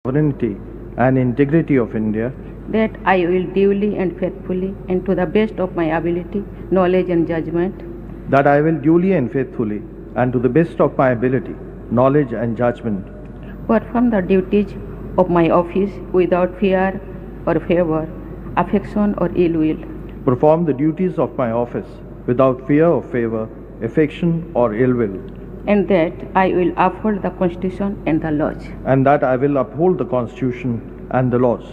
sovereignty and integrity of India, that I will duly and faithfully and to the best of my ability, knowledge and judgment, that I will duly and faithfully and to the best of my ability, knowledge and judgment, perform the duties of my office without fear or favor, affection or ill will, perform the duties of my office without fear or favor, affection or ill will, and that I will uphold the Constitution and the laws. and that I will uphold the Constitution and the laws.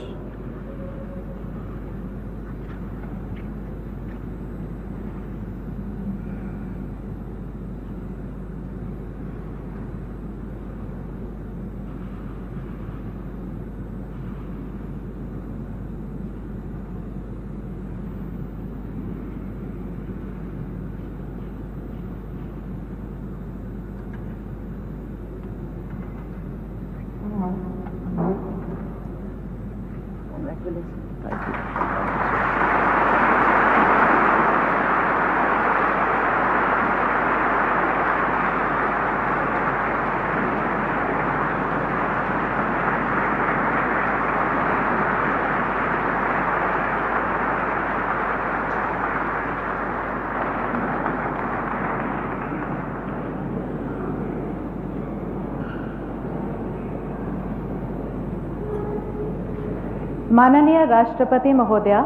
माननीय राष्ट्रपति महोदया,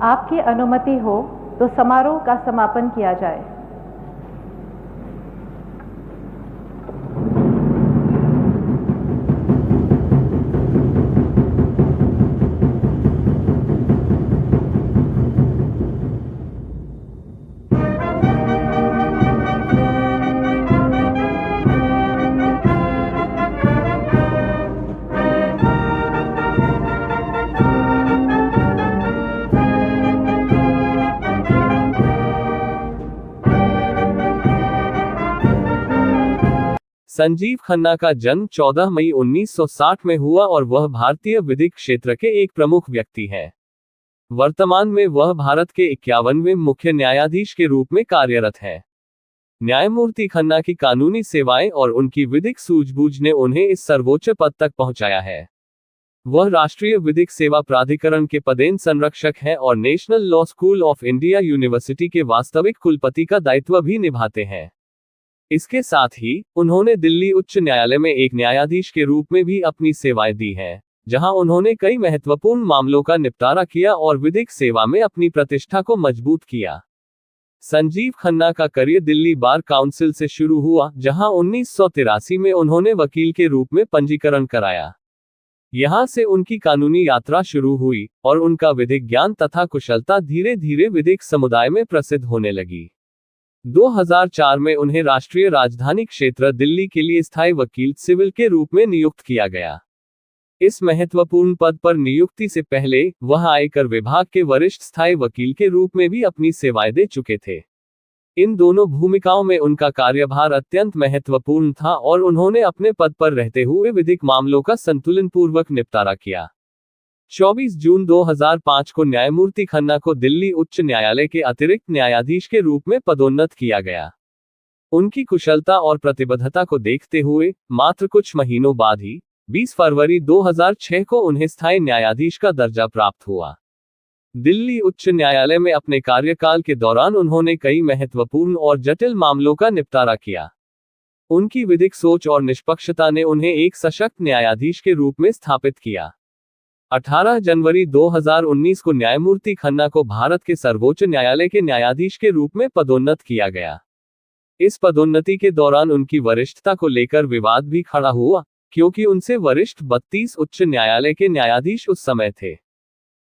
आपकी अनुमति हो तो समारोह का समापन किया जाए। संजीव खन्ना का जन्म 14 मई 1960 में हुआ और वह भारतीय विधिक क्षेत्र के एक प्रमुख व्यक्ति हैं। वर्तमान में वह भारत के 51वें मुख्य न्यायाधीश के रूप में कार्यरत हैं। न्यायमूर्ति खन्ना की कानूनी सेवाएं और उनकी विधिक सूझबूझ ने उन्हें इस सर्वोच्च पद तक पहुंचाया है। वह राष्ट्रीय विधिक सेवा प्राधिकरण के पदेन संरक्षक हैं और national law school of India university के वास्तविक कुलपति का दायित्व भी निभाते हैं। इसके साथ ही उन्होंने दिल्ली उच्च न्यायालय में एक न्यायाधीश के रूप में भी अपनी सेवाएं दी हैं, जहां उन्होंने कई महत्वपूर्ण मामलों का निपटारा किया और विधिक सेवा में अपनी प्रतिष्ठा को मजबूत किया। संजीव खन्ना का करियर दिल्ली बार काउंसिल से शुरू हुआ, जहां 1983 में उन्होंने वकील के रूप में पंजीकरण कराया। यहां से उनकी कानूनी यात्रा शुरू हुई और उनका विधिक ज्ञान तथा कुशलता धीरे धीरे विधिक समुदाय में प्रसिद्ध होने लगी। 2004 में उन्हें राष्ट्रीय राजधानी क्षेत्र दिल्ली के लिए स्थायी वकील सिविल के रूप में नियुक्त किया गया। इस महत्वपूर्ण पद पर नियुक्ति से पहले वह आयकर विभाग के वरिष्ठ स्थायी वकील के रूप में भी अपनी सेवाएं दे चुके थे। इन दोनों भूमिकाओं में उनका कार्यभार अत्यंत महत्वपूर्ण था और उन्होंने अपने पद पर रहते हुए विधिक मामलों का संतुलनपूर्वक निपटारा किया। 24 जून 2005 को न्यायमूर्ति खन्ना को दिल्ली उच्च न्यायालय के अतिरिक्त न्यायाधीश के रूप में पदोन्नत किया गया। उनकी कुशलता और प्रतिबद्धता को देखते हुए मात्र कुछ महीनों बाद ही 20 फरवरी 2006 को उन्हें स्थायी न्यायाधीश का दर्जा प्राप्त हुआ। दिल्ली उच्च न्यायालय में अपने कार्यकाल के दौरान उन्होंने कई महत्वपूर्ण और जटिल मामलों का निपटारा किया। उनकी विधिक सोच और निष्पक्षता ने उन्हें एक सशक्त न्यायाधीश के रूप में स्थापित किया। 18 जनवरी 2019 को न्यायमूर्ति खन्ना को भारत के सर्वोच्च न्यायालय के न्यायाधीश के रूप में पदोन्नत किया गया। इस पदोन्नति के दौरान उनकी वरिष्ठता को लेकर विवाद भी खड़ा हुआ, क्योंकि उनसे वरिष्ठ 32 उच्च न्यायालय के न्यायाधीश उस समय थे।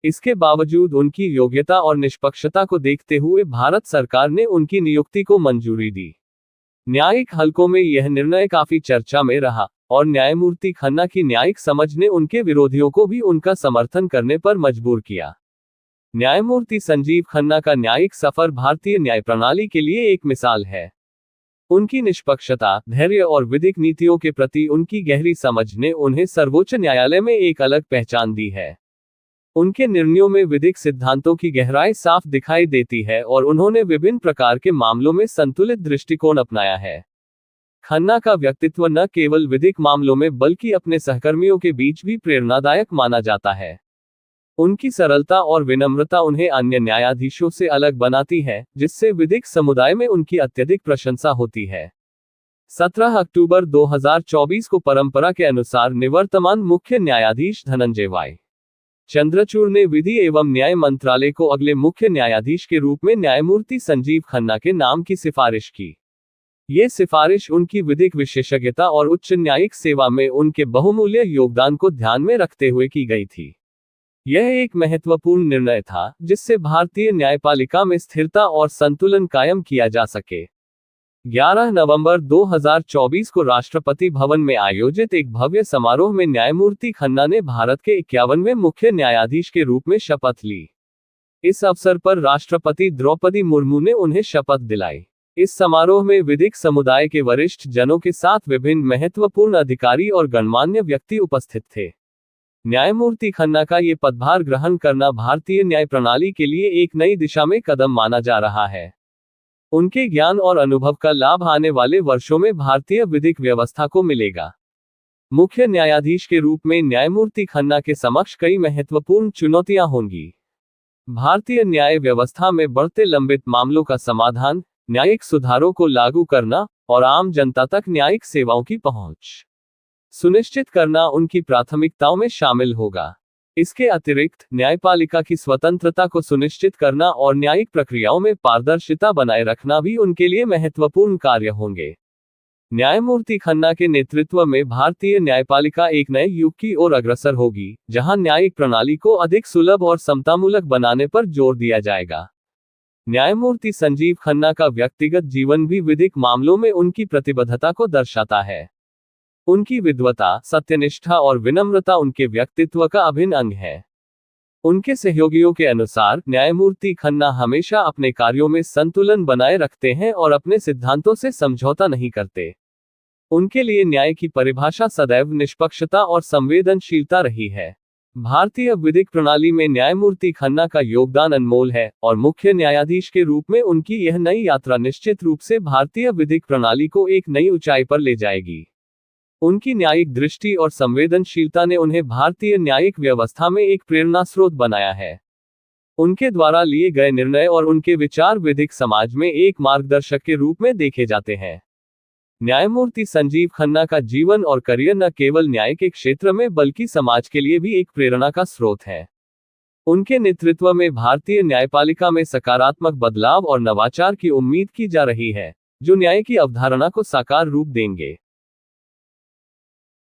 इसके बावजूद उनकी योग्यता और निष्पक्षता को देखते हुए भारत सरकार ने उनकी नियुक्ति को मंजूरी दी। न्यायिक हलकों में यह निर्णय काफी चर्चा में रहा और न्यायमूर्ति खन्ना की न्यायिक समझ ने उनके विरोधियों को भी उनका समर्थन करने पर मजबूर किया। न्यायमूर्ति संजीव खन्ना का न्यायिक सफर भारतीय न्याय प्रणाली के लिए एक मिसाल है। उनकी निष्पक्षता, धैर्य और विधिक नीतियों के प्रति उनकी गहरी समझ ने उन्हें सर्वोच्च न्यायालय में एक अलग पहचान दी है। उनके निर्णयों में विधिक सिद्धांतों की गहराई साफ दिखाई देती है और उन्होंने विभिन्न प्रकार के मामलों में संतुलित दृष्टिकोण अपनाया है। खन्ना का व्यक्तित्व न केवल विधिक मामलों में बल्कि अपने सहकर्मियों के बीच भी प्रेरणादायक माना जाता है। उनकी सरलता और विनम्रता उन्हें अन्य न्यायाधीशों से अलग बनाती है, जिससे विधिक समुदाय में उनकी अत्यधिक प्रशंसा होती है। 17 अक्टूबर 2024 को परंपरा के अनुसार निवर्तमान मुख्य न्यायाधीश धनंजय वाई चंद्रचूड़ ने विधि एवं न्याय मंत्रालय को अगले मुख्य न्यायाधीश के रूप में न्यायमूर्ति संजीव खन्ना के नाम की सिफारिश की। ये सिफारिश उनकी विधिक विशेषज्ञता और उच्च न्यायिक सेवा में उनके बहुमूल्य योगदान को ध्यान में रखते हुए की गई थी। यह एक महत्वपूर्ण निर्णय था, जिससे भारतीय न्यायपालिका में स्थिरता और संतुलन कायम किया जा सके। 11 नवंबर 2024 को राष्ट्रपति भवन में आयोजित एक भव्य समारोह में न्यायमूर्ति खन्ना ने भारत के 51वें मुख्य न्यायाधीश के रूप में शपथ ली। इस अवसर पर राष्ट्रपति द्रौपदी मुर्मू ने उन्हें शपथ दिलाई। इस समारोह में विधिक समुदाय के वरिष्ठ जनों के साथ विभिन्न महत्वपूर्ण अधिकारी और गणमान्य व्यक्ति उपस्थित थे। न्यायमूर्ति खन्ना का ये पदभार ग्रहण करना भारतीय न्याय प्रणाली के लिए एक नई दिशा में कदम माना जा रहा है। उनके ज्ञान और अनुभव का लाभ आने वाले वर्षों में भारतीय विधिक व्यवस्था को मिलेगा। मुख्य न्यायाधीश के रूप में न्यायमूर्ति खन्ना के समक्ष कई महत्वपूर्ण चुनौतियां होंगी। भारतीय न्याय व्यवस्था में बढ़ते लंबित मामलों का समाधान, न्यायिक सुधारों को लागू करना और आम जनता तक न्यायिक सेवाओं की पहुंच सुनिश्चित करना उनकी प्राथमिकताओं में शामिल होगा। इसके अतिरिक्त न्यायपालिका की स्वतंत्रता को सुनिश्चित करना और न्यायिक प्रक्रियाओं में पारदर्शिता बनाए रखना भी उनके लिए महत्वपूर्ण कार्य होंगे। न्यायमूर्ति खन्ना के नेतृत्व में भारतीय न्यायपालिका एक नए युग की ओर अग्रसर होगी, जहां न्यायिक प्रणाली को अधिक सुलभ और समतामूलक बनाने पर जोर दिया जाएगा। न्यायमूर्ति संजीव खन्ना का व्यक्तिगत जीवन भी विधिक मामलों में उनकी प्रतिबद्धता को दर्शाता है। उनकी विद्वता, सत्यनिष्ठा और विनम्रता उनके व्यक्तित्व का अभिन्न अंग है। उनके सहयोगियों के अनुसार न्यायमूर्ति खन्ना हमेशा अपने कार्यों में संतुलन बनाए रखते हैं और अपने सिद्धांतों से समझौता नहीं करते। उनके लिए न्याय की परिभाषा सदैव निष्पक्षता और संवेदनशीलता रही है। भारतीय विधिक प्रणाली में न्यायमूर्ति खन्ना का योगदान अनमोल है और मुख्य न्यायाधीश के रूप में उनकी यह नई यात्रा निश्चित रूप से भारतीय विधिक प्रणाली को एक नई ऊंचाई पर ले जाएगी। उनकी न्यायिक दृष्टि और संवेदनशीलता ने उन्हें भारतीय न्यायिक व्यवस्था में एक प्रेरणा स्रोत बनाया है। उनके द्वारा लिए गए निर्णय और उनके विचार विधिक समाज में एक मार्गदर्शक के रूप में देखे जाते हैं। न्यायमूर्ति संजीव खन्ना का जीवन और करियर न केवल न्याय के क्षेत्र में बल्कि समाज के लिए भी एक प्रेरणा का स्रोत है। उनके नेतृत्व में भारतीय न्यायपालिका में सकारात्मक बदलाव और नवाचार की उम्मीद की जा रही है, जो न्याय की अवधारणा को साकार रूप देंगे।